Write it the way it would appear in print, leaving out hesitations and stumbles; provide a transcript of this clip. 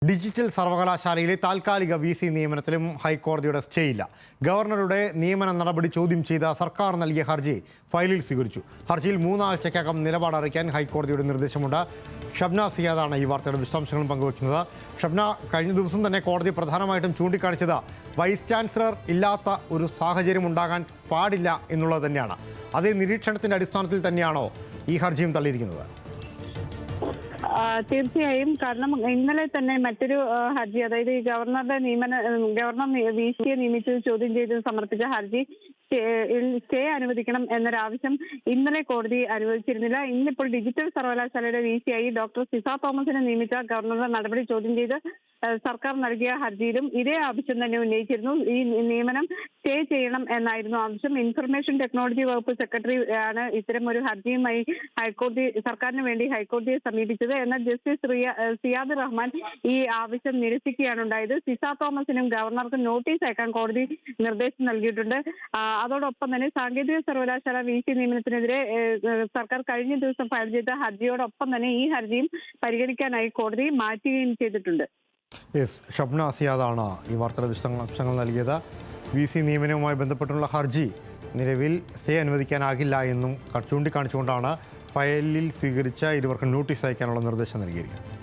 Digital സർവകലാശാലയിലെ താൽക്കാലിക VC നിയമനത്തിലും ഹൈക്കോടതിയുടെ സ്റ്റേ ഇല്ല. ഗവർണറുടെ നിയമന നടപടി ചോദ്യം ചെയ്ത സർക്കാർ നൽകിയ ഹർജി ഫയലിൽ സ്വീകരിച്ചു. ഹർജിയിൽ 3 ആഴ്ചയ്ക്കകം നിലപാട് അറിയിക്കാൻ ഹൈക്കോടതിയുടെ നിർദ്ദേശമുണ്ട്. ഷബ്ന സിയാദാണ് ഈ വാർത്തയുടെ വിശദാംശങ്ങളും പങ്കുവയ്ക്കുന്നത്. ഷബ്ന, കഴിഞ്ഞ ദിവസം തന്നെ കോടതി പ്രധാനമായിട്ടും ചൂണ്ടിക്കാണിച്ചത് വൈസ് ചാൻസലർ ഇല്ലാത്ത ഒരു സാഹചര്യം ഉണ്ടാകാൻ പാടില്ല എന്നുള്ളത് തന്നെയാണ്. അതേ നിരീക്ഷണത്തിന്റെ അടിസ്ഥാനത്തിൽ തന്നെയാണോ ഈ ഹർജിയും തള്ളിയിരിക്കുന്നത്? തീർച്ചയായും. കാരണം ഇന്നലെ തന്നെ മറ്റൊരു ഹർജി, അതായത് ഈ ഗവർണർ VC നിയമിച്ചത് ചോദ്യം ചെയ്ത് സമർപ്പിച്ച ഹർജി സ്റ്റേ അനുവദിക്കണം എന്നൊരാവശ്യം ഇന്നലെ കോടതി അനുവദിച്ചിരുന്നില്ല. ഇന്നിപ്പോൾ ഡിജിറ്റൽ സർവകലാശാലയുടെ VC ആയി ഡോക്ടർ സിസ തോമസിനെ നിയമിച്ച ഗവർണറുടെ നടപടി ചോദ്യം ചെയ്ത് സർക്കാർ നൽകിയ ഹർജിയിലും ഇതേ ആവശ്യം തന്നെ ഉന്നയിച്ചിരുന്നു. ഈ നിയമനം സ്റ്റേ ചെയ്യണം എന്നായിരുന്നു ആവശ്യം. ഇൻഫർമേഷൻ ടെക്നോളജി വകുപ്പ് സെക്രട്ടറി ആണ് ഇത്തരം ഒരു ഹർജിയുമായി സർക്കാരിന് വേണ്ടി ഹൈക്കോടതിയെ സമീപിച്ചത്. എന്നാൽ ജസ്റ്റിസ് സിയാദ് റഹ്മാൻ ഈ ആവശ്യം നിരസിക്കുകയാണ് ഉണ്ടായത്. സിസ തോമസിനും ഗവർണർക്ക് നോട്ടീസ് അയക്കാൻ കോടതി നിർദ്ദേശം നൽകിയിട്ടുണ്ട്. അതോടൊപ്പം തന്നെ സാങ്കേതിക സർവകലാശാല VC നിയമനത്തിനെതിരെ സർക്കാർ കഴിഞ്ഞ ദിവസം ഫയൽ ചെയ്ത ഹർജിയോടൊപ്പം തന്നെ ഈ ഹർജിയും പരിഗണിക്കാനായി കോടതി മാറ്റുകയും ചെയ്തിട്ടുണ്ട്. ഷബ്ന സിയാദാണ് ഈ വാർത്തയുടെ വിശദാംശങ്ങൾ നൽകിയത്. VC നിയമനവുമായി ബന്ധപ്പെട്ടുള്ള ഹർജി നിലവിൽ സ്റ്റേ അനുവദിക്കാനാകില്ല എന്നും ചൂണ്ടിക്കാണിച്ചുകൊണ്ടാണ് ഫയലിൽ സ്വീകരിച്ച ഇരുവർക്കും നോട്ടീസ് അയക്കാനുള്ള നിർദ്ദേശം നൽകിയിരിക്കുന്നത്.